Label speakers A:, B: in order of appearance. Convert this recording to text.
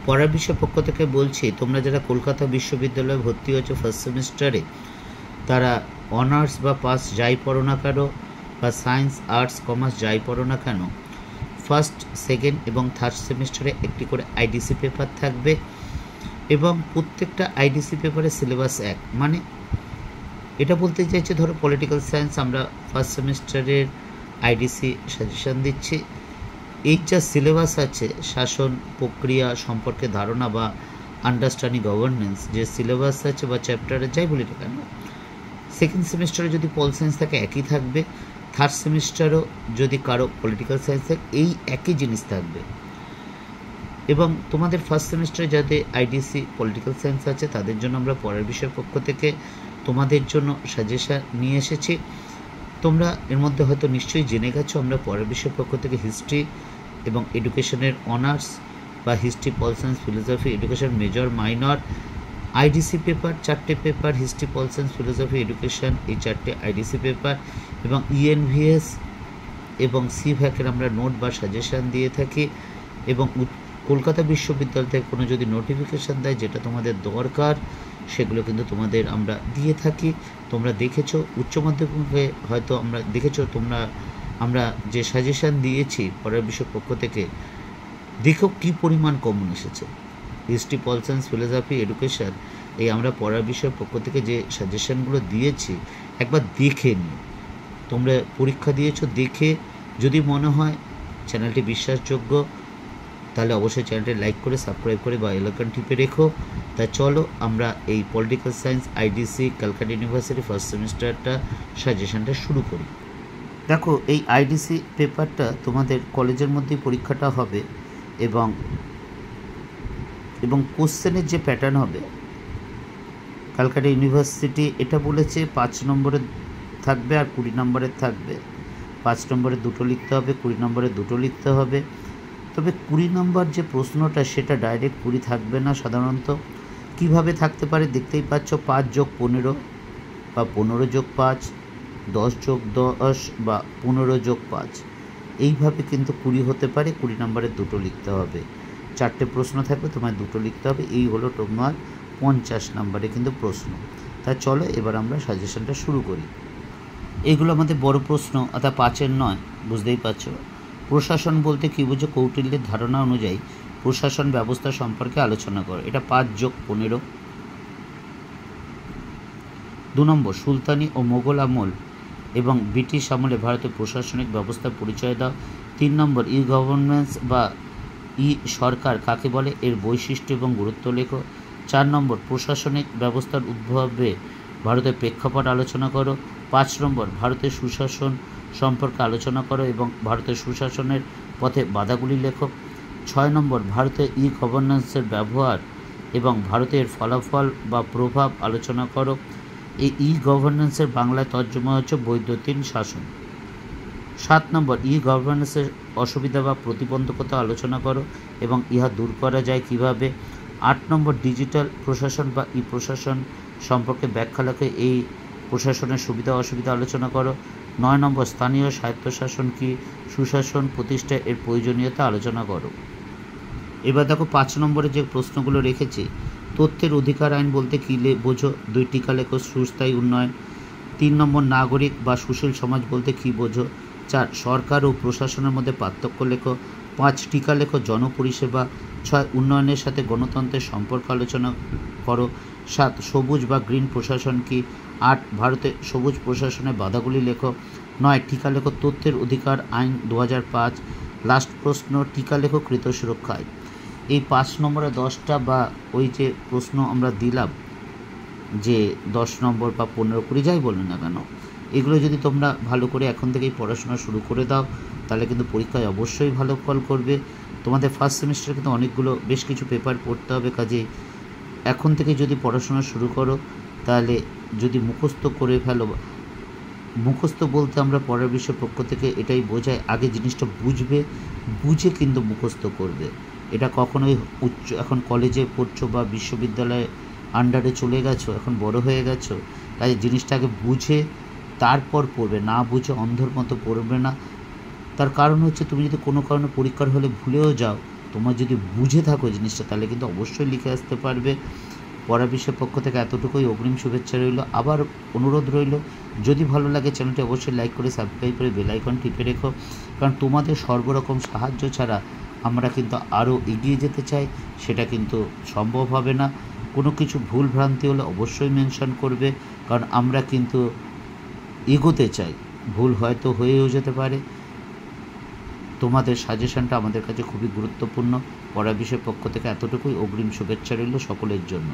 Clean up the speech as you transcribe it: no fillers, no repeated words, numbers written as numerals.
A: পড়ার বিষয় পক্ষ থেকে বলছি, তোমরা যারা কলকাতা বিশ্ববিদ্যালয়ে ভর্তি হয়েছো ফার্স্ট সেমিস্টারে, তারা অনার্স বা পাস যাই পড়ো না কেন, বা সায়েন্স আর্টস কমার্স যাই পড়ো না কেন, ফার্স্ট সেকেন্ড এবং থার্ড সেমিস্টারে একটি করে আইডিসি পেপার থাকবে এবং প্রত্যেকটা আইডিসি পেপারের সিলেবাস এক। মানে এটা বলতে চাইছে, ধরো পলিটিক্যাল সায়েন্স আমরা ফার্স্ট সেমিস্টারের আইডিসি সাজেশন দিচ্ছি, এই যা সিলেবাস আছে শাসন প্রক্রিয়া সম্পর্কে ধারণা বা আন্ডারস্ট্যান্ডিং গভর্নেন্স, যে সিলেবাস আছে বা চ্যাপ্টারে যাই বলি না কেন, সেকেন্ড সেমিস্টারে যদি পল সায়েন্স থাকে একই থাকবে, থার্ড সেমিস্টারও যদি কারো পলিটিক্যাল সায়েন্স থাকে এই একই জিনিস থাকবে। এবং তোমাদের ফার্স্ট সেমিস্টারে যাদের আইডিসি পলিটিক্যাল সায়েন্স আছে তাদের জন্য আমরা পড়ার বিষয়ের পক্ষ থেকে তোমাদের জন্য সাজেশন নিয়ে এসেছি। তোমরা এর মধ্যে হয়তো নিশ্চয়ই জেনে গেছো, আমরা পড়ার বিষয়ের পক্ষ থেকে হিস্ট্রি এবং এডুকেশনের অনার্স বা history pol science philosophy education major minor IDC paper 4টে paper, history pol science philosophy education এই 4টে আইডিসি পেপার, এবং ইএনভিএস এবং সিভ্যাকের আমরা নোট বা সাজেশান দিয়ে থাকি। এবং কলকাতা বিশ্ববিদ্যালয় থেকে কোনো যদি নোটিফিকেশান দেয় যেটা তোমাদের দরকার, সেগুলো কিন্তু তোমাদের আমরা দিয়ে থাকি। তোমরা দেখেছো উচ্চ মাধ্যমিকে হয়তো আমরা দেখেছো, আমরা যে সাজেশান দিয়েছি পড়ার বিষয় পক্ষ থেকে, দেখো কী পরিমাণ কমন এসেছে। History pol science philosophy education এই আমরা পড়ার বিষয়ের পক্ষ থেকে যে সাজেশানগুলো দিয়েছি একবার দেখে নিও। তোমরা পরীক্ষা দিয়েছো, দেখে যদি মনে হয় চ্যানেলটি বিশ্বাসযোগ্য তাহলে অবশ্যই চ্যানেলটি লাইক করে সাবস্ক্রাইব করে বা বেল আইকন টিপে রেখো। তা চলো আমরা এই political science IDC Calcutta university first সেমিস্টারটা সাজেশানটা শুরু করি। দেখো এই আইডিসি পেপারটা তোমাদের কলেজের মধ্যেই পরীক্ষাটা হবে এবং কোশ্চেনের যে প্যাটার্ন হবে, ক্যালকাটা ইউনিভার্সিটি এটা বলেছে 5 নম্বরের থাকবে আর 20 নম্বরের থাকবে। 5 নম্বরে 2টো লিখতে হবে, 20 নম্বরে 2টো লিখতে হবে। তবে 20 নম্বর যে প্রশ্নটা সেটা ডাইরেক্ট 20 থাকবে না সাধারণত। কিভাবে থাকতে পারে দেখতেই পাচ্ছ, 5 যোগ 15 বা 15 যোগ 5, 10 যোগ 10 বা 15 যোগ 5, এইভাবে কিন্তু 20 হতে পারে। 20 নম্বরে 2টো লিখতে হবে। 4টে প্রশ্ন থাকবে, তোমায় 2টো লিখতে হবে। এই হলো তোমার 50 নম্বরে কিন্তু প্রশ্ন। তা চলো এবার আমরা সাজেশনটা শুরু করি। এইগুলো আমাদের বড় প্রশ্ন, অর্থাৎ 5-এর নয়, বুঝতেই পারছো। প্রশাসন বলতে কী বুঝো? কৌটিল্যের ধারণা অনুযায়ী প্রশাসন ব্যবস্থা সম্পর্কে আলোচনা করো। এটা 5 যোগ 15। 2 নম্বর, সুলতানি ও মোগল আমল এবং ব্রিটিশ আমলে ভারতের প্রশাসনিক ব্যবস্থার পরিচয় দাও। 3 নম্বর, ই গভর্নেন্স বা ই সরকার কাকে বলে, এর বৈশিষ্ট্য এবং গুরুত্ব লেখো। 4 নম্বর, প্রশাসনিক ব্যবস্থার উদ্ভবে ভারতের প্রেক্ষাপট আলোচনা করো। 5 নম্বর, ভারতের সুশাসন সম্পর্কে আলোচনা করো এবং ভারতের সুশাসনের পথে বাধাগুলি লেখো। 6 নম্বর, ভারতের ই গভর্নেন্সের ব্যবহার এবং ভারতের ফলাফল বা প্রভাব আলোচনা করো। এই ই গভর্নেন্সের বাংলায় তর্জমা হচ্ছে বৈদ্যুতিন শাসন। 7 নম্বর, ই গভর্নেন্সের অসুবিধা বা প্রতিবন্ধকতা আলোচনা করো এবং ইহা দূর করা যায় কিভাবে। 8 নম্বর, ডিজিটাল প্রশাসন বা ই প্রশাসন সম্পর্কে ব্যাখ্যা লেখো। এই প্রশাসনের সুবিধা অসুবিধা আলোচনা করো। 9 নম্বর, স্থানীয় স্বায়ত্তশাসন কি, সুশাসন প্রতিষ্ঠায় এর প্রয়োজনীয়তা আলোচনা করো। এবার দেখো 5 নম্বরে যে প্রশ্নগুলো রেখেছি, তথ্যের অধিকার আইন বলতে কী বোঝো? 2 টিকা লেখো। সুস্থায়ী উন্নয়ন। 3 নম্বর, নাগরিক বা সুশীল সমাজ বলতে কী বোঝো? 4 সরকার ও প্রশাসনের মধ্যে পার্থক্য লেখো। 5 টিকা লেখো। জনপরিষেবা। 6 উন্নয়নের সাথে গণতন্ত্রের সম্পর্ক আলোচনা করো। 7 সবুজ বা গ্রিন প্রশাসন কি। 8 ভারতে সবুজ প্রশাসনের বাধাগুলি লেখো। 9 টিকা লেখো। তথ্যের অধিকার আইন 2005। লাস্ট প্রশ্ন, টিকা লেখো কৃত সুরক্ষা আইন। এই 5 নম্বরে 10টা বা ওই যে প্রশ্ন আমরা দিলাম, যে 10 নম্বর বা 15-20 যাই বলুন না কেন, এগুলো যদি তোমরা ভালো করে এখন থেকেই পড়াশোনা শুরু করে দাও তাহলে কিন্তু পরীক্ষায় অবশ্যই ভালো ফল করবে। তোমাদের ফার্স্ট সেমিস্টারে কিন্তু অনেকগুলো বেশ কিছু পেপার পড়তে হবে, কাজেই এখন থেকে যদি পড়াশোনা শুরু করো তাহলে যদি মুখস্থ করে ফেলো, মুখস্থ বলতে আমরা পড়ার বিষয়ের পক্ষ থেকে এটাই বোঝাই, আগে জিনিসটা বুঝে কিন্তু মুখস্থ করবে। এটা কখনোই এখন কলেজে পড়ছো বা বিশ্ববিদ্যালয়ে আন্ডারে চলে গেছো, এখন বড় হয়ে গেছো, তাই জিনিসটা আগে বুঝে তারপর পড়বে, না বুঝে অন্ধর মতো পড়বে না। তার কারণ হচ্ছে তুমি যদি কোনো কারণে পরীক্ষার হলে ভুলেও যাও তোমরা যদি বুঝে থাকো জিনিসটা তাহলে কিন্তু অবশ্যই লিখে আসতে পারবে। পড়া বিশ্বের পক্ষ থেকে এতটুকুই, অগ্রিম শুভেচ্ছা রইল। আবার অনুরোধ রইল, যদি ভালো লাগে চ্যানেলটি অবশ্যই লাইক করে সাবস্ক্রাইব করে বেল আইকন টিপে রেখো, কারণ তোমাদের সর্বরকম সাহায্য ছাড়া আমরা কিন্তু আরও এগিয়ে যেতে চাই, সেটা কিন্তু সম্ভব হবে না। কোনো কিছু ভুল ভ্রান্তি হলে অবশ্যই মেনশন করবে, কারণ আমরা কিন্তু এগোতে চাই। ভুল হয়তো হয়েও যেতে পারে। তোমাদের সাজেশনটা আমাদের কাছে খুবই গুরুত্বপূর্ণ। পড়া বিষয়ের পক্ষ থেকে এতটুকুই, অগ্রিম শুভেচ্ছা রইল সকলের জন্য।